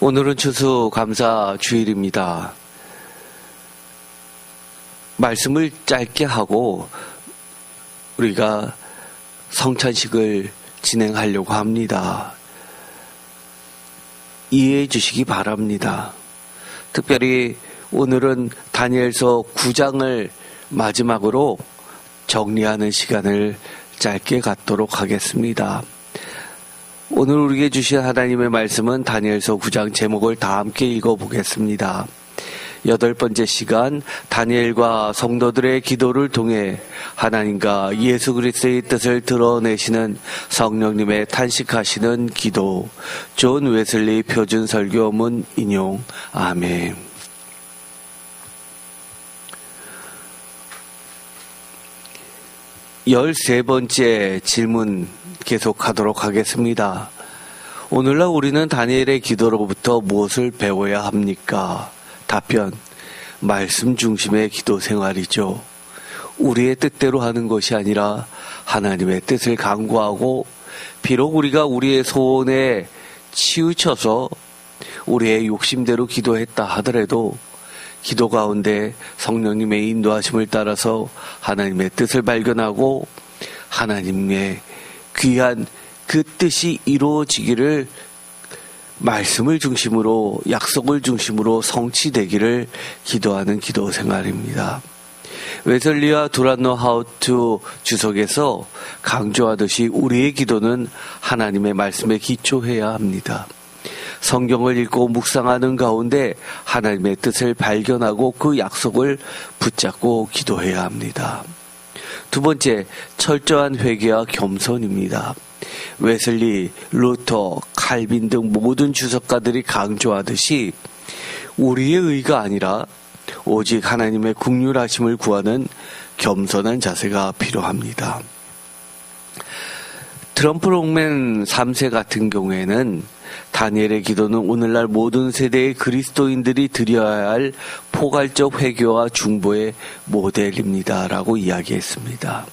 오늘은 추수감사 주일입니다. 말씀을 짧게 하고 우리가 성찬식을 진행하려고 합니다. 이해해 주시기 바랍니다. 특별히 오늘은 다니엘서 9장을 마지막으로 정리하는 시간을 짧게 갖도록 하겠습니다. 오늘 우리에게 주신 하나님의 말씀은 다니엘서 9장 제목을 다 함께 읽어보겠습니다. 8번째 시간, 다니엘과 성도들의 기도를 통해 하나님과 예수 그리스도의 뜻을 드러내시는 성령님의 탄식하시는 기도. 존 웨슬리 표준 설교문 인용. 아멘. 열세 번째 질문 계속하도록 하겠습니다. 오늘날 우리는 다니엘의 기도로부터 무엇을 배워야 합니까? 답변, 말씀 중심의 기도 생활이죠. 우리의 뜻대로 하는 것이 아니라 하나님의 뜻을 간구하고, 비록 우리가 우리의 소원에 치우쳐서 우리의 욕심대로 기도했다 하더라도 기도 가운데 성령님의 인도하심을 따라서 하나님의 뜻을 발견하고 하나님의 귀한 그 뜻이 이루어지기를 말씀을 중심으로, 약속을 중심으로 성취되기를 기도하는 기도 생활입니다. 웨슬리와 두란노 하우투 주석에서 강조하듯이 우리의 기도는 하나님의 말씀에 기초해야 합니다. 성경을 읽고 묵상하는 가운데 하나님의 뜻을 발견하고 그 약속을 붙잡고 기도해야 합니다. 두 번째, 철저한 회개와 겸손입니다. 웨슬리, 루터, 칼빈 등 모든 주석가들이 강조하듯이 우리의 의가 아니라 오직 하나님의 긍휼하심을 구하는 겸손한 자세가 필요합니다. 트럼프 롱맨 3세 같은 경우에는 다니엘의 기도는 오늘날 모든 세대의 그리스도인들이 드려야 할 포괄적 회개와 중보의 모델입니다 라고 이야기했습니다.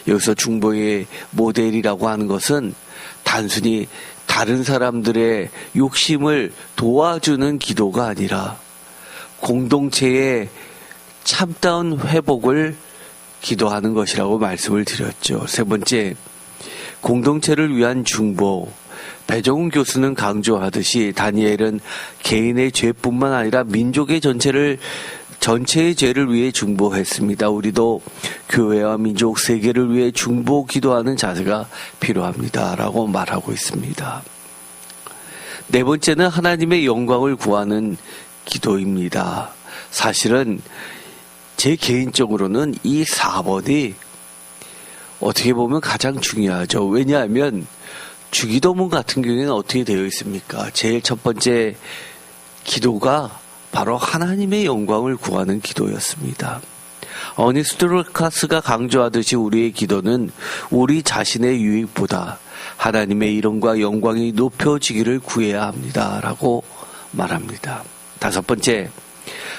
여기서 중보의 모델이라고 하는 것은 단순히 다른 사람들의 욕심을 도와주는 기도가 아니라 공동체의 참다운 회복을 기도하는 것이라고 말씀을 드렸죠. 세 번째, 공동체를 위한 중보. 배종훈 교수는 강조하듯이 다니엘은 개인의 죄뿐만 아니라 민족의 전체의 죄를 위해 중보했습니다. 우리도 교회와 민족 세계를 위해 중보 기도하는 자세가 필요합니다 라고 말하고 있습니다. 네 번째는 하나님의 영광을 구하는 기도입니다. 사실은 제 개인적으로는 이 4번이 어떻게 보면 가장 중요하죠. 왜냐하면 주기도문 같은 경우에는 어떻게 되어 있습니까? 제일 첫 번째 기도가 바로 하나님의 영광을 구하는 기도였습니다. 어니스트 루카스가 강조하듯이 우리의 기도는 우리 자신의 유익보다 하나님의 이름과 영광이 높여지기를 구해야 합니다 라고 말합니다. 다섯 번째,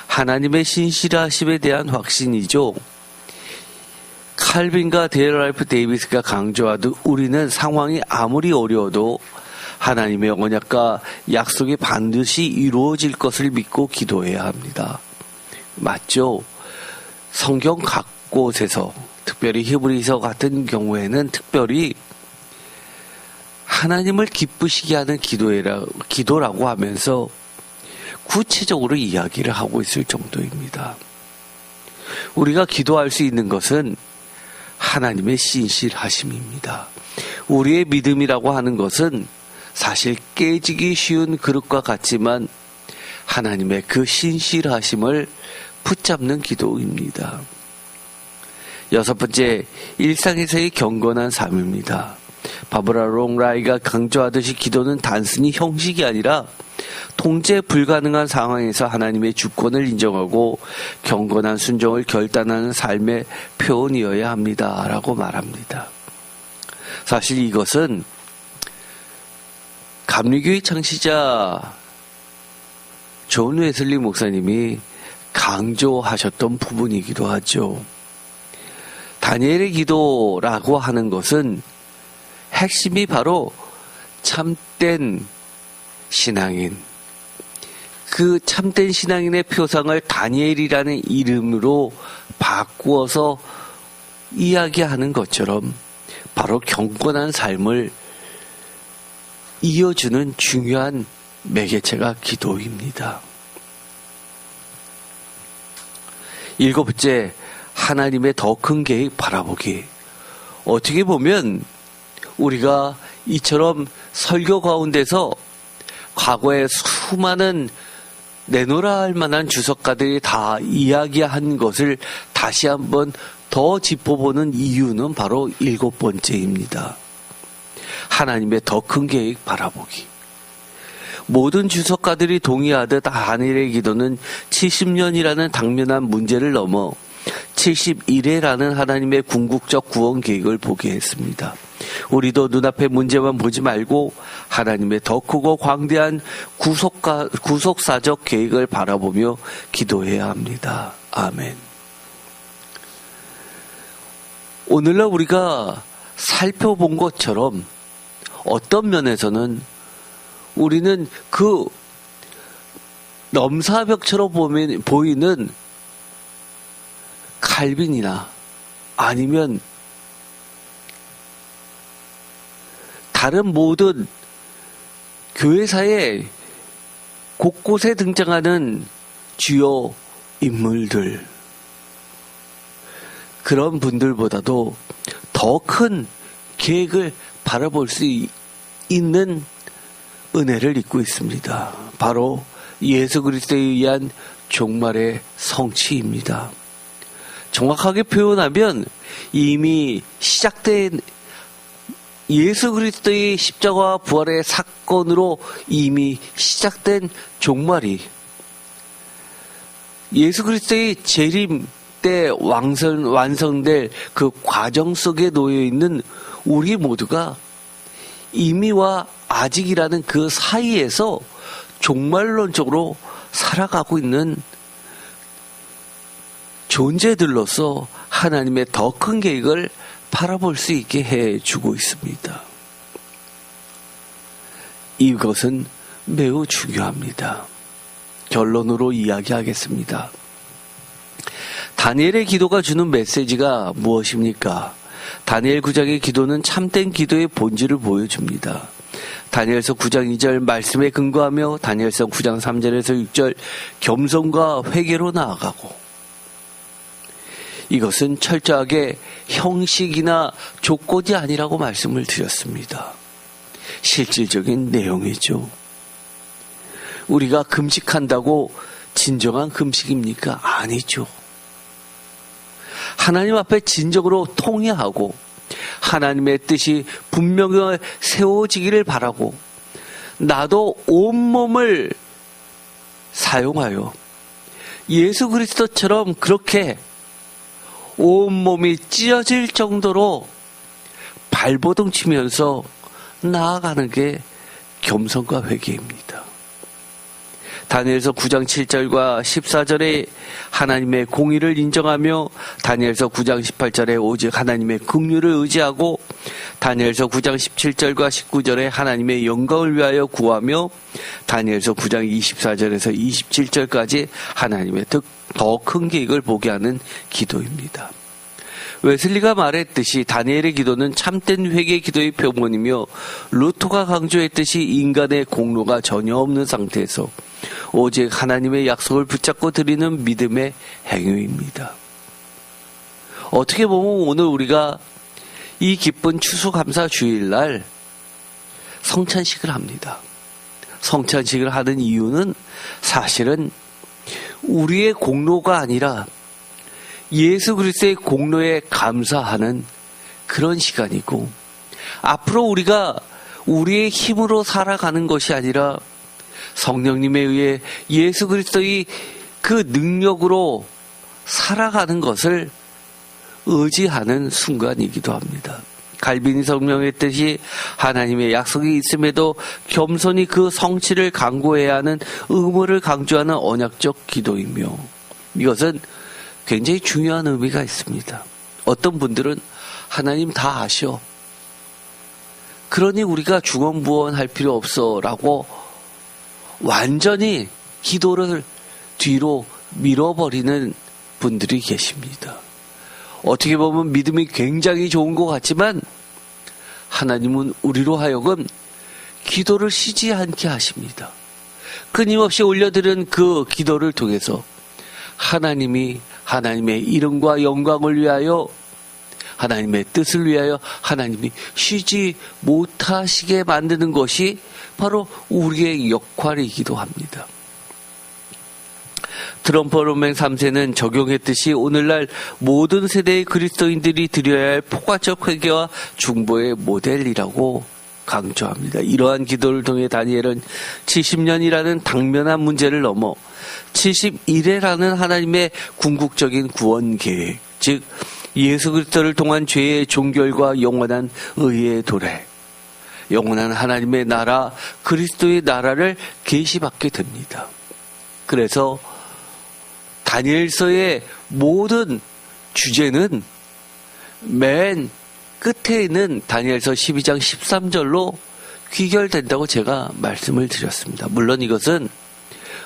하나님의 신실하심에 대한 확신이죠. 칼빈과 데일라이프 데이비스가 강조하듯 우리는 상황이 아무리 어려워도 하나님의 언약과 약속이 반드시 이루어질 것을 믿고 기도해야 합니다. 맞죠? 성경 각 곳에서, 특별히 히브리서 같은 경우에는 특별히 하나님을 기쁘시게 하는 기도라고 하면서 구체적으로 이야기를 하고 있을 정도입니다. 우리가 기도할 수 있는 것은 하나님의 신실하심입니다. 우리의 믿음이라고 하는 것은 사실 깨지기 쉬운 그릇과 같지만 하나님의 그 신실하심을 붙잡는 기도입니다. 여섯 번째, 일상에서의 경건한 삶입니다. 바브라 롱라이가 강조하듯이 기도는 단순히 형식이 아니라 통제 불가능한 상황에서 하나님의 주권을 인정하고 경건한 순종을 결단하는 삶의 표현이어야 합니다 라고 말합니다. 사실 이것은 감리교의 창시자 존 웨슬리 목사님이 강조하셨던 부분이기도 하죠. 다니엘의 기도라고 하는 것은 핵심이 바로 참된 신앙인, 그 참된 신앙인의 표상을 다니엘이라는 이름으로 바꾸어서 이야기하는 것처럼 바로 경건한 삶을 이어주는 중요한 매개체가 기도입니다. 7번째, 하나님의 더 큰 계획 바라보기. 어떻게 보면 우리가 이처럼 설교 가운데서 과거에 수많은 내놓으라 할 만한 주석가들이 다 이야기한 것을 다시 한번 더 짚어보는 이유는 바로 7번째입니다. 하나님의 더 큰 계획 바라보기. 모든 주석가들이 동의하듯 다니엘의 기도는 70년이라는 당면한 문제를 넘어 71회라는 하나님의 궁극적 구원 계획을 보게 했습니다. 우리도 눈앞의 문제만 보지 말고 하나님의 더 크고 광대한 구속사적 계획을 바라보며 기도해야 합니다. 아멘. 오늘날 우리가 살펴본 것처럼 어떤 면에서는 우리는 그 넘사벽처럼 보이는 칼빈이나 아니면 다른 모든 교회사에 곳곳에 등장하는 주요 인물들, 그런 분들보다도 더 큰 계획을 바라볼 수 있는 은혜를 입고 있습니다. 바로 예수 그리스도에 의한 종말의 성취입니다. 정확하게 표현하면 이미 시작된 예수 그리스도의 십자가와 부활의 사건으로 이미 시작된 종말이 예수 그리스도의 재림 때 완성될 그 과정 속에 놓여 있는 우리 모두가 이미와 아직이라는 그 사이에서 종말론적으로 살아가고 있는 존재들로서 하나님의 더 큰 계획을 바라볼 수 있게 해주고 있습니다. 이것은 매우 중요합니다. 결론으로 이야기하겠습니다. 다니엘의 기도가 주는 메시지가 무엇입니까? 다니엘 9장의 기도는 참된 기도의 본질을 보여줍니다. 다니엘서 9장 2절 말씀에 근거하며 다니엘서 9장 3절에서 6절 겸손과 회개로 나아가고, 이것은 철저하게 형식이나 조건이 아니라고 말씀을 드렸습니다. 실질적인 내용이죠. 우리가 금식한다고 진정한 금식입니까? 아니죠. 하나님 앞에 진정으로 통회하고 하나님의 뜻이 분명히 세워지기를 바라고 나도 온몸을 사용하여 예수 그리스도처럼 그렇게 온몸이 찢어질 정도로 발버둥 치면서 나아가는 게 겸손과 회개입니다. 다니엘서 9장 7절과 14절에 하나님의 공의를 인정하며 다니엘서 9장 18절에 오직 하나님의 긍휼을 의지하고 다니엘서 9장 17절과 19절에 하나님의 영광을 위하여 구하며 다니엘서 9장 24절에서 27절까지 하나님의 더 큰 계획을 보게 하는 기도입니다. 웨슬리가 말했듯이 다니엘의 기도는 참된 회개 기도의 표본이며 루터가 강조했듯이 인간의 공로가 전혀 없는 상태에서 오직 하나님의 약속을 붙잡고 드리는 믿음의 행위입니다. 어떻게 보면 오늘 우리가 이 기쁜 추수감사 주일날 성찬식을 합니다. 성찬식을 하는 이유는 사실은 우리의 공로가 아니라 예수 그리스도의 공로에 감사하는 그런 시간이고, 앞으로 우리가 우리의 힘으로 살아가는 것이 아니라 성령님에 의해 예수 그리스도의 그 능력으로 살아가는 것을 의지하는 순간이기도 합니다. 갈빈이 설명했듯이 하나님의 약속이 있음에도 겸손히 그 성취를 강구해야 하는 의무를 강조하는 언약적 기도이며, 이것은 굉장히 중요한 의미가 있습니다. 어떤 분들은 하나님 다 아셔, 그러니 우리가 중언부언할 필요 없어 라고 완전히 기도를 뒤로 밀어버리는 분들이 계십니다. 어떻게 보면 믿음이 굉장히 좋은 것 같지만 하나님은 우리로 하여금 기도를 쉬지 않게 하십니다. 끊임없이 올려드린 그 기도를 통해서 하나님이 하나님의 이름과 영광을 위하여, 하나님의 뜻을 위하여 하나님이 쉬지 못하시게 만드는 것이 바로 우리의 역할이기도 합니다. 트럼프 로맹 3세는 적용했듯이 오늘날 모든 세대의 그리스도인들이 드려야 할 포괄적 회개와 중보의 모델이라고 강조합니다. 이러한 기도를 통해 다니엘은 70년이라는 당면한 문제를 넘어 71회라는 하나님의 궁극적인 구원 계획, 즉 예수 그리스도를 통한 죄의 종결과 영원한 의의 도래, 영원한 하나님의 나라, 그리스도의 나라를 계시받게 됩니다. 그래서 다니엘서의 모든 주제는 맨 끝에 있는 다니엘서 12장 13절로 귀결된다고 제가 말씀을 드렸습니다. 물론 이것은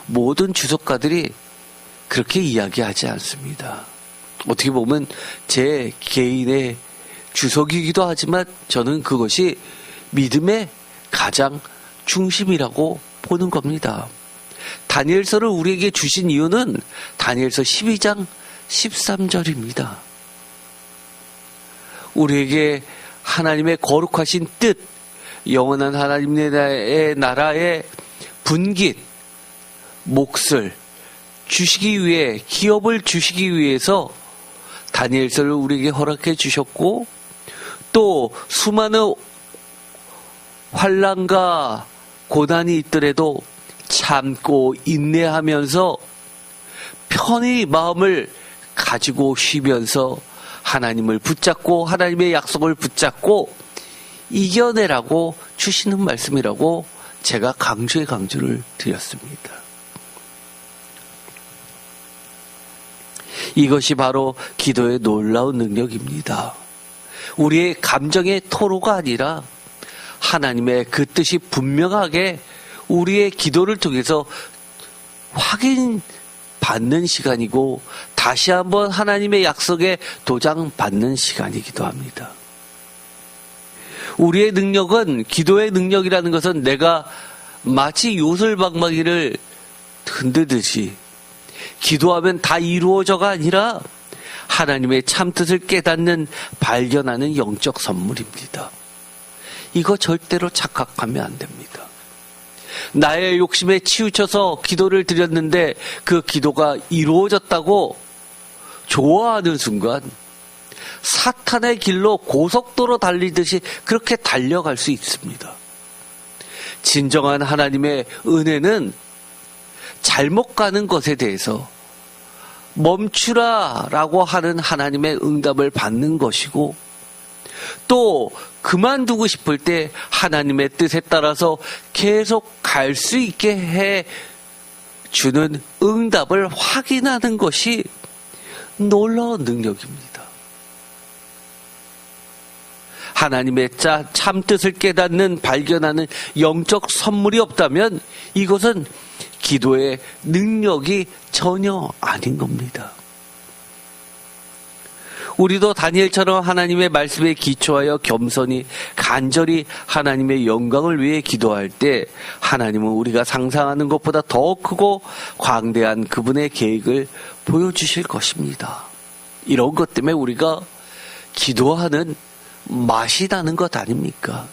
모든 주석가들이 그렇게 이야기하지 않습니다. 어떻게 보면 제 개인의 주석이기도 하지만 저는 그것이 믿음의 가장 중심이라고 보는 겁니다. 다니엘서를 우리에게 주신 이유는 다니엘서 12장 13절입니다. 우리에게 하나님의 거룩하신 뜻, 영원한 하나님의 나라의 분깃, 몫을 주시기 위해, 기업을 주시기 위해서 다니엘서를 우리에게 허락해 주셨고, 또 수많은 환난과 고난이 있더라도 참고 인내하면서 편히 마음을 가지고 쉬면서 하나님을 붙잡고 하나님의 약속을 붙잡고 이겨내라고 주시는 말씀이라고 제가 강조를 드렸습니다. 이것이 바로 기도의 놀라운 능력입니다. 우리의 감정의 토로가 아니라 하나님의 그 뜻이 분명하게 우리의 기도를 통해서 확인받는 시간이고 다시 한번 하나님의 약속에 도장받는 시간이기도 합니다. 우리의 능력은, 기도의 능력이라는 것은 내가 마치 요술방망이를 흔들듯이 기도하면 다 이루어져가 아니라 하나님의 참뜻을 깨닫는, 발견하는 영적 선물입니다. 이거 절대로 착각하면 안 됩니다. 나의 욕심에 치우쳐서 기도를 드렸는데 그 기도가 이루어졌다고 좋아하는 순간 사탄의 길로 고속도로 달리듯이 그렇게 달려갈 수 있습니다. 진정한 하나님의 은혜는 잘못 가는 것에 대해서 멈추라라고 하는 하나님의 응답을 받는 것이고, 또 그만두고 싶을 때 하나님의 뜻에 따라서 계속 갈 수 있게 해 주는 응답을 확인하는 것이 놀라운 능력입니다. 하나님의 참뜻을 깨닫는, 발견하는 영적 선물이 없다면 이것은 기도의 능력이 전혀 아닌 겁니다. 우리도 다니엘처럼 하나님의 말씀에 기초하여 겸손히 간절히 하나님의 영광을 위해 기도할 때 하나님은 우리가 상상하는 것보다 더 크고 광대한 그분의 계획을 보여주실 것입니다. 이런 것 때문에 우리가 기도하는 맛이 나는 것 아닙니까?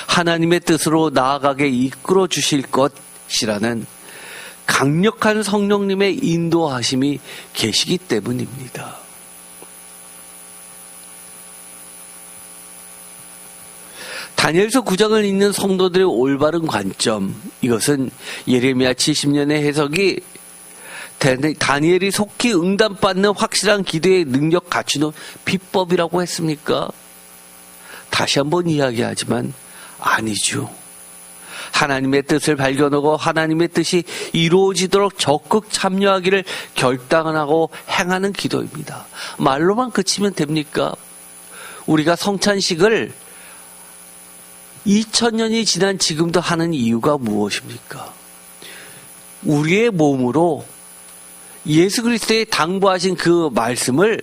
하나님의 뜻으로 나아가게 이끌어 주실 것이라는 강력한 성령님의 인도하심이 계시기 때문입니다. 다니엘서 9장을 읽는 성도들의 올바른 관점, 이것은 예레미야 70년의 해석이 다니엘이 속히 응답받는 확실한 기도의 능력 갖추는 비법이라고 했습니까? 다시 한번 이야기하지만 아니죠. 하나님의 뜻을 발견하고 하나님의 뜻이 이루어지도록 적극 참여하기를 결단하고 행하는 기도입니다. 말로만 그치면 됩니까? 우리가 성찬식을 2000년이 지난 지금도 하는 이유가 무엇입니까? 우리의 몸으로 예수 그리스도의 당부하신 그 말씀을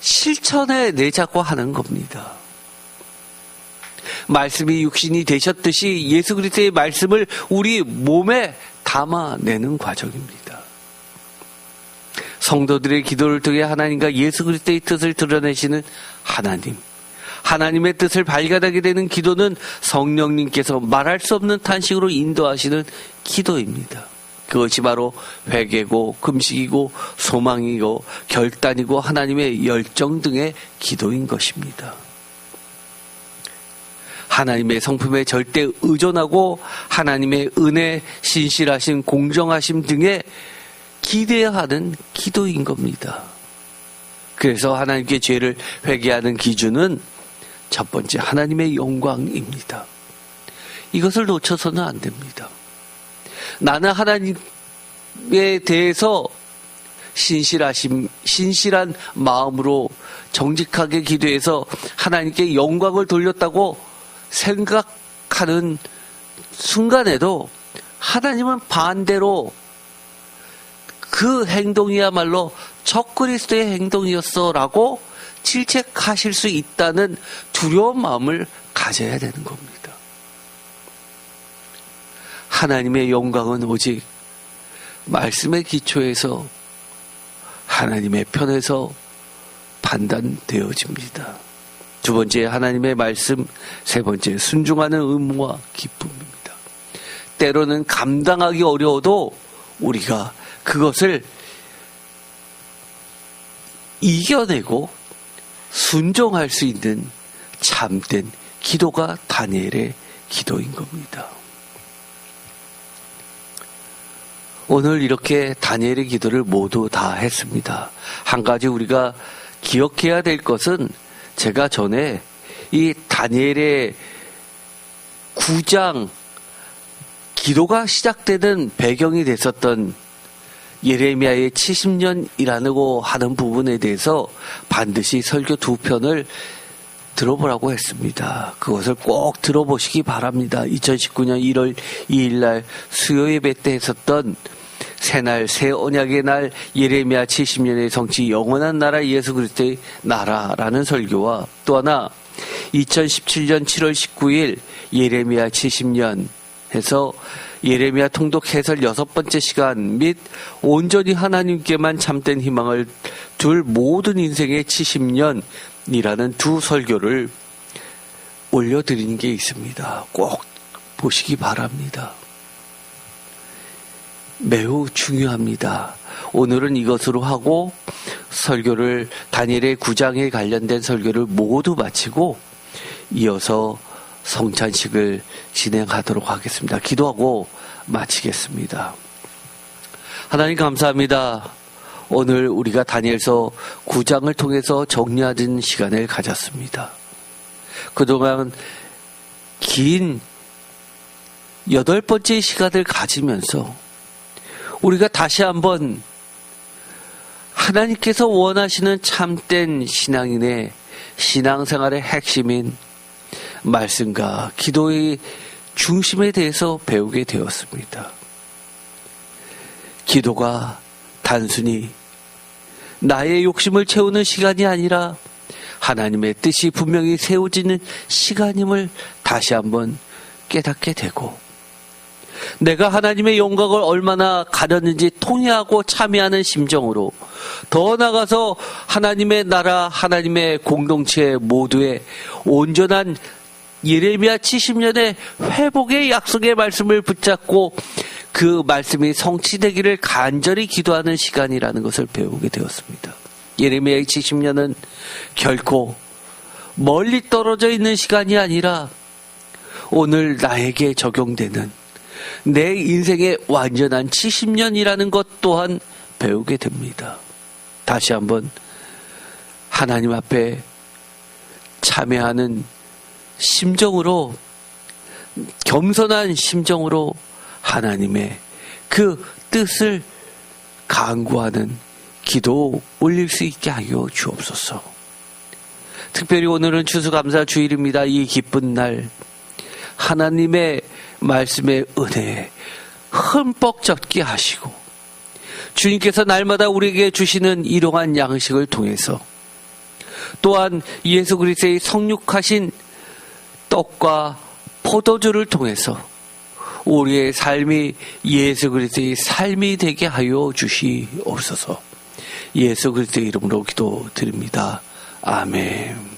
실천해 내자고 하는 겁니다. 말씀이 육신이 되셨듯이 예수 그리스도의 말씀을 우리 몸에 담아내는 과정입니다. 성도들의 기도를 통해 하나님과 예수 그리스도의 뜻을 드러내시는 하나님의 뜻을 발견하게 되는 기도는 성령님께서 말할 수 없는 탄식으로 인도하시는 기도입니다. 그것이 바로 회개고 금식이고 소망이고 결단이고 하나님의 열정 등의 기도인 것입니다. 하나님의 성품에 절대 의존하고 하나님의 은혜, 신실하심, 공정하심 등에 기대어야 하는 기도인 겁니다. 그래서 하나님께 죄를 회개하는 기준은 첫 번째 하나님의 영광입니다. 이것을 놓쳐서는 안 됩니다. 나는 하나님에 대해서 신실한 마음으로 정직하게 기도해서 하나님께 영광을 돌렸다고 생각하는 순간에도 하나님은 반대로 그 행동이야말로 적그리스도의 행동이었어 라고 질책하실 수 있다는 두려운 마음을 가져야 되는 겁니다. 하나님의 영광은 오직 말씀의 기초에서 하나님의 편에서 판단되어집니다. 두 번째 하나님의 말씀, 세 번째 순종하는 의무와 기쁨입니다. 때로는 감당하기 어려워도 우리가 그것을 이겨내고 순종할 수 있는 참된 기도가 다니엘의 기도인 겁니다. 오늘 이렇게 다니엘의 기도를 모두 다 했습니다. 한 가지 우리가 기억해야 될 것은 제가 전에 이 다니엘의 9장 기도가 시작되는 배경이 됐었던 예레미야의 70년이라고 하는 부분에 대해서 반드시 설교 2편을 들어보라고 했습니다. 그것을 꼭 들어보시기 바랍니다. 2019년 1월 2일 날 수요 예배 때 했었던 새날 새 언약의 날 예레미야 70년의 성취 영원한 나라 예수 그리스도의 나라라는 설교와 또 하나 2017년 7월 19일 예레미야 70년 해서 예레미야 통독 해설 6번째 시간 및 온전히 하나님께만 참된 희망을 둘 모든 인생의 70년이라는 두 설교를 올려드리는 게 있습니다. 꼭 보시기 바랍니다. 매우 중요합니다. 오늘은 이것으로 하고 설교를 다니엘의 9장에 관련된 설교를 모두 마치고 이어서 성찬식을 진행하도록 하겠습니다. 기도하고 마치겠습니다. 하나님 감사합니다. 오늘 우리가 다니엘서 9장을 통해서 정리하는 시간을 가졌습니다. 그동안 긴 8번째 시간을 가지면서 우리가 다시 한번 하나님께서 원하시는 참된 신앙인의 신앙생활의 핵심인 말씀과 기도의 중심에 대해서 배우게 되었습니다. 기도가 단순히 나의 욕심을 채우는 시간이 아니라 하나님의 뜻이 분명히 세워지는 시간임을 다시 한번 깨닫게 되고 내가 하나님의 영광을 얼마나 가렸는지 통회하고 참여하는 심정으로 더 나아가서 하나님의 나라, 하나님의 공동체 모두의 온전한 예레미야 70년의 회복의 약속의 말씀을 붙잡고 그 말씀이 성취되기를 간절히 기도하는 시간이라는 것을 배우게 되었습니다. 예레미야의 70년은 결코 멀리 떨어져 있는 시간이 아니라 오늘 나에게 적용되는 내 인생의 완전한 70년이라는 것 또한 배우게 됩니다. 다시 한번 하나님 앞에 참여하는 심정으로, 겸손한 심정으로 하나님의 그 뜻을 간구하는 기도 올릴 수 있게 하여 주옵소서. 특별히 오늘은 추수감사 주일입니다. 이 기쁜 날 하나님의 말씀의 은혜, 흠뻑 젖게 하시고 주님께서 날마다 우리에게 주시는 일용한 양식을 통해서 또한 예수 그리스도의 성육하신 떡과 포도주를 통해서 우리의 삶이 예수 그리스도의 삶이 되게 하여 주시옵소서. 예수 그리스도의 이름으로 기도드립니다. 아멘.